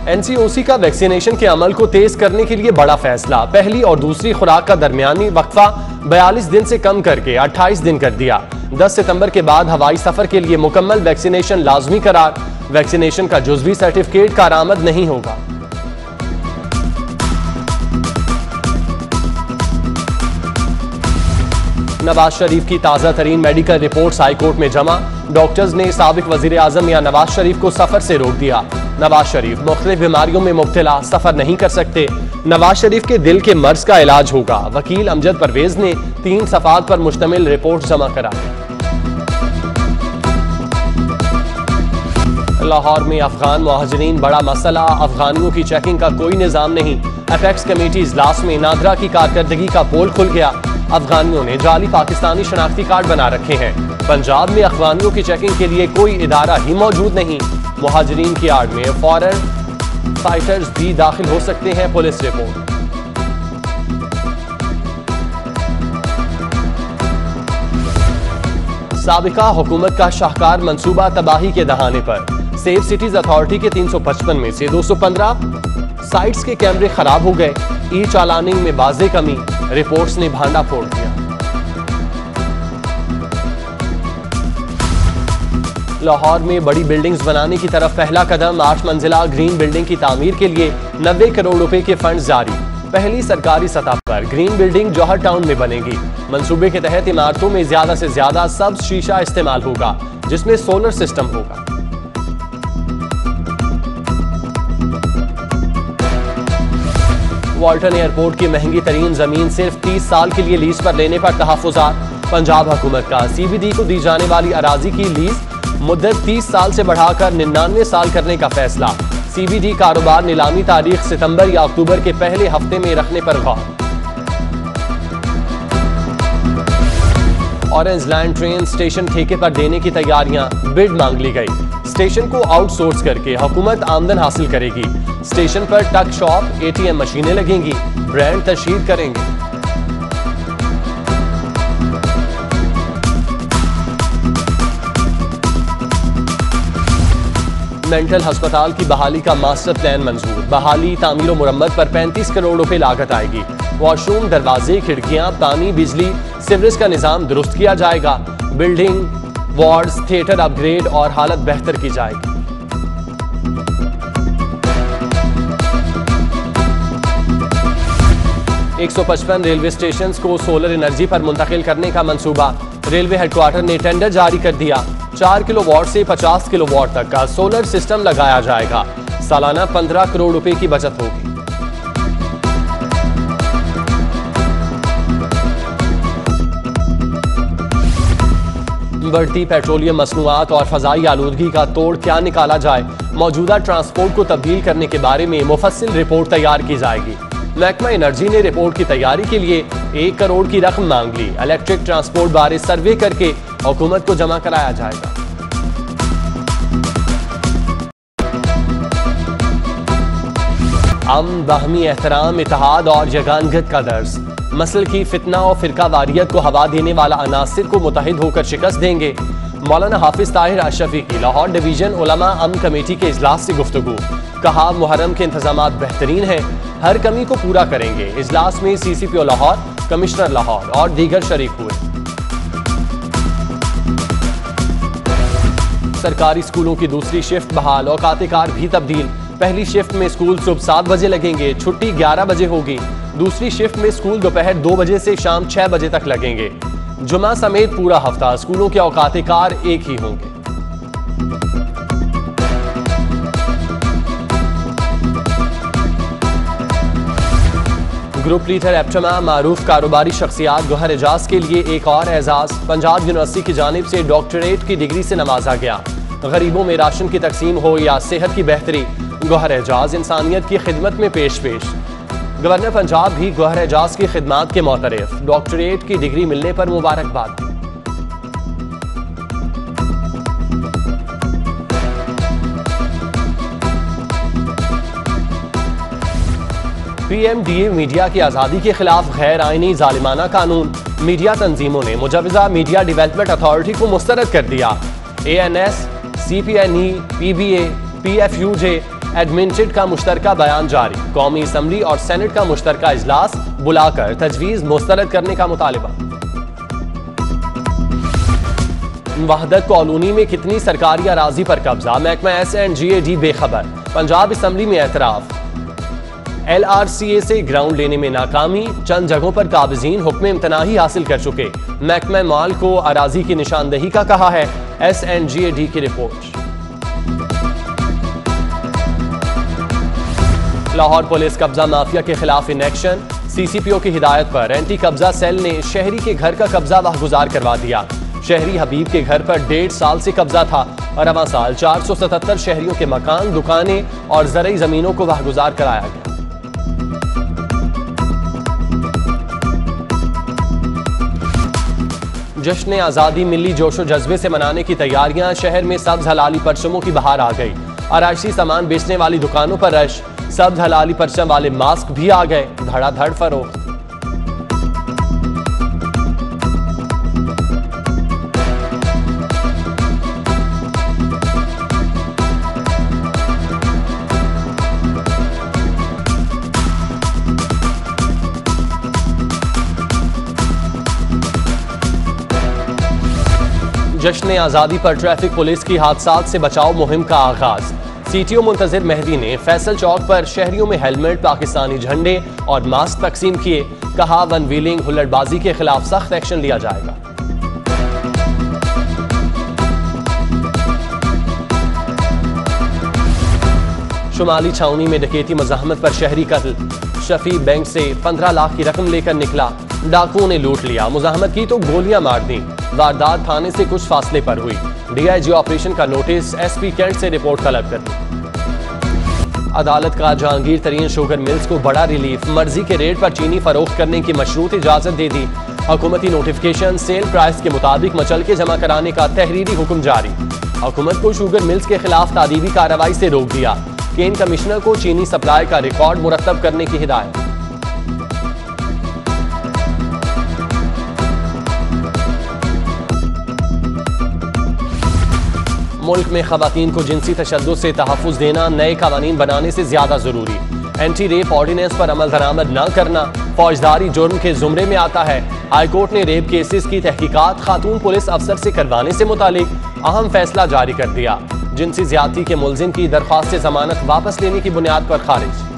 NCOC का vaccination के अमल को तेज करने के लिए बड़ा फैसला। पहली और दूसरी खुराक का दरमियानी वक्फा 42 दिन से कम करके 28 दिन कर दिया। 10 सितंबर के बाद हवाई सफर के लिए मुकम्मल वैक्सीनेशन लाजमी करार। वैक्सीनेशन का जुज़वी सर्टिफिकेट कारआमद नहीं होगा। नवाज शरीफ की ताजा तरीन मेडिकल रिपोर्ट्स हाईकोर्ट में जमा। डॉक्टर्स ने साबिक वजीर आजम या नवाज शरीफ को सफर से रोक दिया। नवाज शरीफ मुख्तलिफ बीमारियों में मुब्तला, सफर नहीं कर सकते। नवाज शरीफ के दिल के मर्ज का इलाज होगा। वकील अमजद परवेज ने 3 सफात पर मुश्तमिल रिपोर्ट जमा करा। लाहौर में अफगान मुहाजिरीन बड़ा मसला। अफगानियों की चेकिंग का कोई निजाम नहीं। अपेक्स कमेटी इजलास में नादरा की कारकर्दगी का पोल खुल गया। अफगानियों ने जाली पाकिस्तानी शनाख्ती कार्ड बना रखे हैं। पंजाब में अफगानियों की चेकिंग के लिए कोई इदारा ही मौजूद नहीं। मुहाजिरीन की आड़ में फॉरेन फाइटर्स भी दाखिल हो सकते हैं, पुलिस रिपोर्ट। साबिका हुकूमत का शाहकार मंसूबा तबाही के दहाने पर। सेफ सिटीज अथॉरिटी के 355 में से 215 साइट्स के कैमरे खराब हो गए। ई चालानिंग में बाज़े कमी, रिपोर्ट्स ने भांडा फोड़ दिया। लाहौर में बड़ी बिल्डिंग्स बनाने की तरफ पहला कदम। 8 मंजिला ग्रीन बिल्डिंग की तामीर के लिए 90 करोड़ रुपए के फंड जारी। पहली सरकारी सतह पर ग्रीन बिल्डिंग जौहर टाउन में बनेगी। मंसूबे के तहत इमारतों में ज्यादा से ज्यादा सब्ज शीशा इस्तेमाल होगा, जिसमें सोलर सिस्टम होगा। वाल्टन एयरपोर्ट की महंगी तरीन जमीन सिर्फ 30 साल के लिए लीज पर लेने पर तहफुजात। पंजाब हुकूमत का सीबीडी को दी जाने वाली अराजी की लीज मुद्दत 30 साल से बढ़ाकर 99 साल करने का फैसला। सीबीडी कारोबार नीलामी तारीख सितंबर या अक्टूबर के पहले हफ्ते में रखने पर गौर। ऑरेंज लैंड ट्रेन स्टेशन ठेके पर देने की तैयारियां, बिड मांग ली गई। स्टेशन को आउटसोर्स करके हुकूमत आमदन हासिल करेगी। स्टेशन पर टक शॉप, एटीएम मशीनें लगेंगी। ब्रांड तशहीर करेंगे। मेंटल अस्पताल की बहाली का मास्टर प्लान मंजूर। बहाली, तामीर और मुरम्मत पर 35 करोड़ रुपए लागत आएगी। वॉशरूम, दरवाजे, खिड़कियां, पानी, बिजली, सीवरेज का निजाम दुरुस्त किया जाएगा। बिल्डिंग, वार्ड्स, थिएटर अपग्रेड और हालत बेहतर की जाएगी। एक 155 रेलवे स्टेशन को सोलर एनर्जी पर मुंतकिल करने का मंसूबा। रेलवे हेडक्वार्टर ने टेंडर जारी कर दिया। 4 किलोवाट से 50 किलोवाट तक का सोलर सिस्टम लगाया जाएगा। सालाना 15 करोड़ रुपए की बचत होगी। बढ़ती पेट्रोलियम मसनूआत और फजाई आलूदगी का तोड़ क्या निकाला जाए। मौजूदा ट्रांसपोर्ट को तब्दील करने के बारे में मुफस्सिल रिपोर्ट तैयार की जाएगी। महकमा एनर्जी ने रिपोर्ट की तैयारी के लिए 1 करोड़ की रकम मांग ली। इलेक्ट्रिक ट्रांसपोर्ट बारे सर्वे करके हुकूमत को जमा कराया जाएगा। अमन, बाहमी एहतराम, इत्तेहाद और यगानगत का दर्स। मसल की फितना और फिरका वारियत को हवा देने वाला अनासिर को मुतहिद होकर शिकस्त देंगे। मौलाना हाफिज ताहिर अशरफी की लाहौर डिवीजन उलमा अमन कमेटी के इजलास से गुफ्तगू। कहा, मुहर्रम के इंतजामात बेहतरीन हैं, हर कमी को पूरा करेंगे। इजलास में सीसीपीओ लाहौर, कमिश्नर लाहौर और दीगर शरीक हुए। सरकारी स्कूलों की दूसरी शिफ्ट बहाल, औकात-ए-कार भी तब्दील। पहली शिफ्ट में स्कूल सुबह 7 बजे लगेंगे, छुट्टी 11 बजे होगी। दूसरी शिफ्ट में स्कूल दोपहर 2 बजे से शाम 6 बजे तक लगेंगे। जुमा समेत पूरा हफ्ता स्कूलों के औकात-ए-कार एक ही होंगे। ग्रुप लीडर एप्टमा मारूफ कारोबारी शख्सियात गौहर एजाज के लिए एक और एजाज। पंजाब यूनिवर्सिटी की जानिब से डॉक्टरेट की डिग्री से नवाजा गया। गरीबों में राशन की तकसीम हो या सेहत की बेहतरी, गौहर एजाज इंसानियत की खिदमत में पेश। गवर्नर पंजाब भी गौहर एजाज की खिदमात के मोतरफ। डॉक्टरेट की डिग्री मिलने पर मुबारकबाद। PMDA मीडिया की आज़ादी के खिलाफ गैर आईनी जालिमाना कानून। मीडिया तंजीमों ने मुजवजा मीडिया डेवलपमेंट अथॉरिटी को मुस्तरद कर दिया। ANS, CPNE, PBA, PFUJ, admitted का मुश्तरका बयान जारी, कौमी असम्बली और सेनेट का मुश्तरका इजलास बुलाकर तजवीज मुस्तरद करने का मुतालिबा। वहदत कॉलोनी में कितनी सरकारी अराजी पर कब्जा, महकमा SNGAD बेखबर, पंजाब असम्बली में एतराफ। LRCA से ग्राउंड लेने में नाकामी, चंद जगहों पर काबिजीन हुक्म इम्तनाही हासिल कर चुके, महकमा माल को अराजी की निशानदही का कहा है SNGAD की रिपोर्ट। लाहौर पुलिस कब्जा माफिया के खिलाफ इन एक्शन, CCPO की हिदायत पर एंटी कब्जा सेल ने शहरी के घर का कब्जा वाहगुजार करवा दिया। शहरी हबीब के घर पर 1.5 साल से कब्जा था और रवां साल 477 शहरियों के मकान, दुकानें और ज़रई जमीनों को वाहगुजार कराया गया। जश्न आज़ादी मिली जोशो जज्बे से मनाने की तैयारियां, शहर में सब्ज हलाली परचमों की बहार आ गई। आराइशी सामान बेचने वाली दुकानों पर रश, सब्ज हलाली परचम वाले मास्क भी आ गए, धड़ाधड़ फरोख्त। जश्न आज़ादी पर ट्रैफिक पुलिस की हादसात से बचाव मुहिम का आगाज। CTO मुंतजिर मेहदी ने फैसल चौक पर शहरियों में हेलमेट, पाकिस्तानी झंडे और मास्क तकसीम किए, कहा वन व्हीलिंग, हुल्लड़बाजी के खिलाफ सख्त एक्शन लिया जाएगा। शुमाली छावनी में डकैती मज़ाहमत पर शहरी कत्ल, शफी बैंक से 15 लाख की रकम लेकर निकला, डाकुओं ने लूट लिया, मुज़ाहमत की तो गोलियां मार दी। वारदात थाने से कुछ फासले पर हुई, DIG ऑपरेशन का नोटिस, SP कैंट से रिपोर्ट तलब कर दी। अदालत का जहांगीर तरीन शुगर मिल्स को बड़ा रिलीफ, मर्जी के रेट पर चीनी फरोख्त करने की मशरूत इजाजत दे दी। हुकूमती नोटिफिकेशन, सेल प्राइस के मुताबिक मचलके जमा कराने का तहरीरी हुक्म जारी। हुकूमत को शुगर मिल्स के खिलाफ तादीबी कार्रवाई से रोक दिया। केन कमिश्नर को चीनी सप्लाई का रिकॉर्ड मुरतब करने की हिदायत। मुल्क में खवातीन को जिनसी तशद्दुद से तहफ़्फ़ुज़ देना नए कानून बनाने से ज्यादा जरूरी। एंटी रेप ऑर्डिनेंस पर अमल दरामद न करना फौजदारी जुर्म के जुमरे में आता है। हाईकोर्ट ने रेप केसेस की तहकीकात खातून पुलिस अफसर से करवाने से मुतालिक अहम फैसला जारी कर दिया। जिनसी ज्यादती के मुलजिम की दरख्वास्त जमानत वापस लेने की बुनियाद पर खारिज।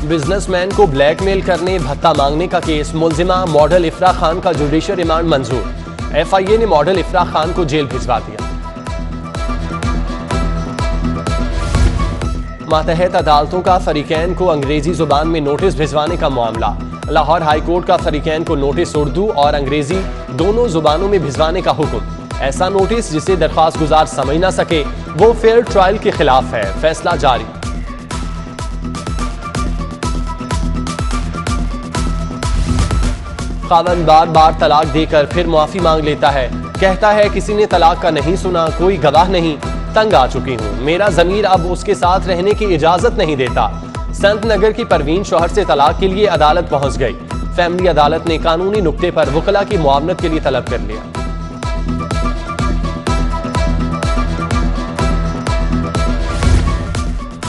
बिजनेसमैन को ब्लैकमेल करने, भत्ता मांगने का केस, मुलजिमा मॉडल इफ्रा खान का जुडिशियल रिमांड मंजूर। FIA ने मॉडल इफ्रा खान को जेल भिजवा दिया। मातहत अदालतों का फरीकैन को अंग्रेजी जुबान में नोटिस भिजवाने का मामला। लाहौर हाई कोर्ट का फरीकैन को नोटिस उर्दू और अंग्रेजी दोनों जुबानों में भिजवाने का हुक्म। ऐसा नोटिस जिसे दरख्वास्त गुजार समझ ना सके वो फेयर ट्रायल के खिलाफ है, फैसला जारी। खावंद बार बार तलाक देकर फिर मुआफी मांग लेता है, कहता है किसी ने तलाक का नहीं सुना, कोई गवाह नहीं, तंग आ चुकी हूँ, मेरा ज़मीर अब उसके साथ रहने की इजाजत नहीं देता। संत नगर की परवीन शौहर से तलाक के लिए अदालत पहुंच गई। फैमिली अदालत ने कानूनी नुक्ते पर वकला की मुआवनत के लिए तलब कर लिया।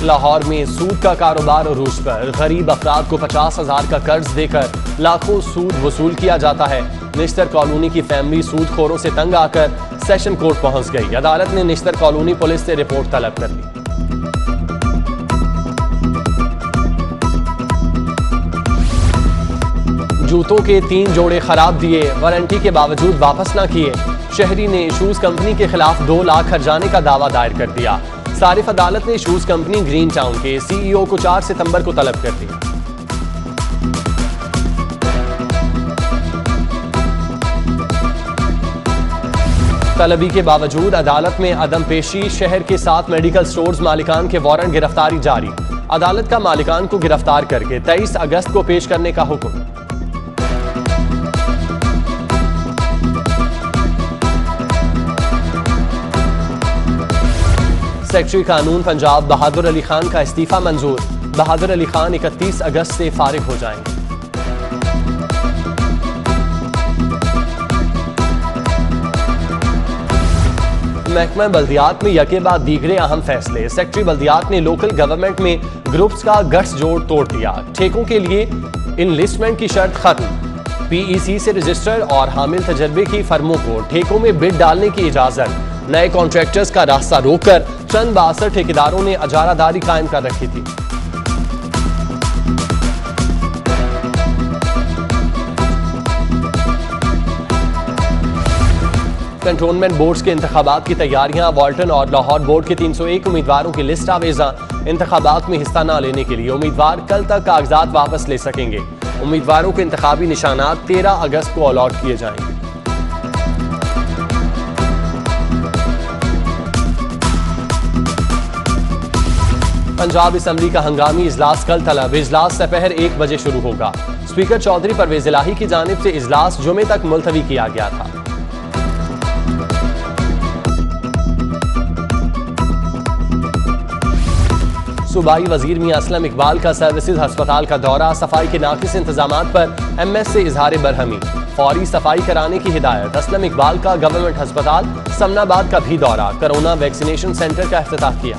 लाहौर में सूद का कारोबार अरूज पर, गरीब अफराद को 50,000 का कर्ज देकर लाखों सूद वसूल किया जाता है। निश्तर कॉलोनी की फैमिली सूदखोरों से तंग आकर सेशन कोर्ट पहुंच गई। अदालत ने निश्तर कॉलोनी पुलिस से रिपोर्ट तलब कर ली। जूतों के 3 जोड़े खराब दिए, वारंटी के बावजूद वापस ना किए। शहरी ने शूज कंपनी के खिलाफ 2 लाख हर्जाने का दावा दायर कर दिया। सारिफ अदालत ने शूज कंपनी ग्रीन टाउन के CEO को 4 सितंबर को तलब कर दिया। तलबी के बावजूद अदालत में अदम पेशी, शहर के 7 मेडिकल स्टोर्स मालिकान के वारंट गिरफ्तारी जारी। अदालत का मालिकान को गिरफ्तार करके 23 अगस्त को पेश करने का हुक्म। सेक्रेटरी कानून पंजाब बहादुर अली खान का इस्तीफा मंजूर। बहादुर अली खान 31 अगस्त से फारिग हो जाएंगे। महकमा बल्दियात में यके बाद दीगरे अहम फैसले। सेक्रेटरी बल्दियात ने लोकल गवर्नमेंट में ग्रुप्स का गठस जोड़ तोड़ दिया। ठेकों के लिए इनलिस्टमेंट की शर्त खत्म। पीईसी से रजिस्टर और हामिल तजर्बे की फर्मों को ठेकों में बिड डालने की इजाजत। नए कॉन्ट्रैक्टर्स का रास्ता रोककर चंद 62 ठेकेदारों ने अजारादारी कायम कर रखी थी। कंटोनमेंट बोर्ड्स के इंतखाबात की तैयारियां। वाल्टन और लाहौर बोर्ड के 301 उम्मीदवारों की लिस्ट आवेजा। इंतखाबात में हिस्सा न लेने के लिए उम्मीदवार कल तक कागजात वापस ले सकेंगे। उम्मीदवारों के इंतखाबी निशानात 13 अगस्त को अलॉट किए जाएंगे। पंजाब असम्बली का हंगामी इजलास कल तलब। इजलास दोपहर 1 बजे शुरू होगा। स्पीकर चौधरी परवेज इलाही की जानिब से इजलास जुमे तक मुलतवी किया गया था। सूबाई वजीर मियां असलम इकबाल का सर्विसेज अस्पताल का दौरा। सफाई के नाकिस इंतजामात पर एमएस से इजहार बरहमी। फौरी सफाई कराने की हिदायत। असलम इकबाल का गवर्नमेंट अस्पताल समनाबाद का भी दौरा। कोरोना वैक्सीनेशन सेंटर का इफ्तिताह किया।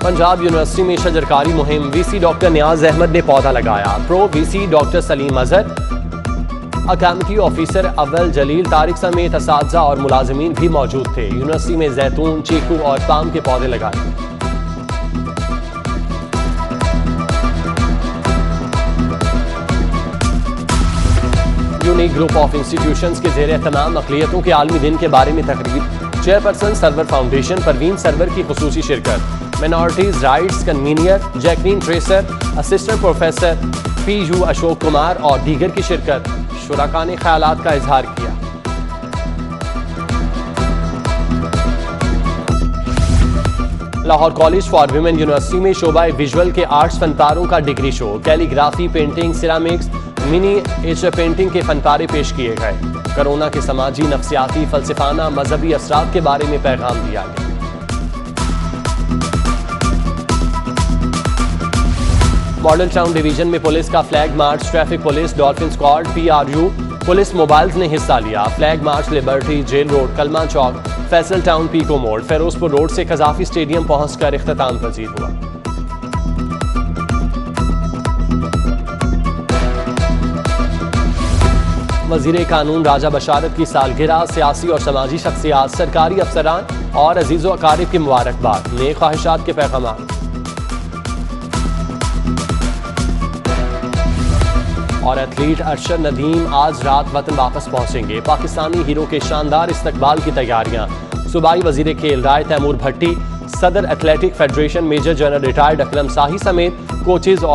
पंजाब यूनिवर्सिटी में शजरकारी मुहिम। वीसी डॉक्टर नियाज अहमद ने पौधा लगाया। Pro VC doctor Salim Azhar, अकादमी ऑफिसर अव्वल जलील तारिक समेत असातिज़ा और मुलाजिमीन भी मौजूद थे। यूनिवर्सिटी में जैतून, चीकू और पाम के पौधे लगाए। यूनिक ग्रुप ऑफ इंस्टीट्यूशंस के जेर एहतमाम अक़लियतों के आलमी दिन के बारे में तकरीर। चेयरपर्सन सरवर फाउंडेशन परवीन सरवर की खुसूसी शिरकत। Minorities rights convener Jacqueline Tresser, assistant professor PU Ashok Kumar और दीगर की शिरकत। शुरका ने ख्यालात का इजहार किया। Lahore college for women university में शोबा विजुअल के आर्ट्स फनपारों का degree show. Calligraphy, painting, ceramics, miniature painting के फनपारे पेश किए गए। कोरोना के समाजी, नफ्सियाती, फलसफाना, मजहबी असरात के बारे में पैगाम दिया गया। मॉडल टाउन डिवीजन में पुलिस का flag march. Traffic police, dolphin squad, PRU police mobiles ने हिस्सा लिया। Flag march Liberty, jail road, Kalma Chowk, Faisal town, pico मोड़, फेरोजपुर रोड से कजाफी स्टेडियम पहुंचकर इख्तिताम पजीर हुआ। वजीर कानून राजा बशारत की सालगिरह। सियासी और समाजी शख्सियात, सरकारी अफसरान और अजीज़ो अकारिब की मुबारकबाद। नेक ख्वाहिशात के पैगाम। और एथलीट अरशद नदीम आज रात वतन वापस पहुंचेंगे। पाकिस्तानी हीरो के शानदार इस्तकबाल की तैयारियां। सूबाई वजीर खेल राय तैमूर भट्टी, सदर athletic federation major general retired Akram Shahi समेत कोचेज और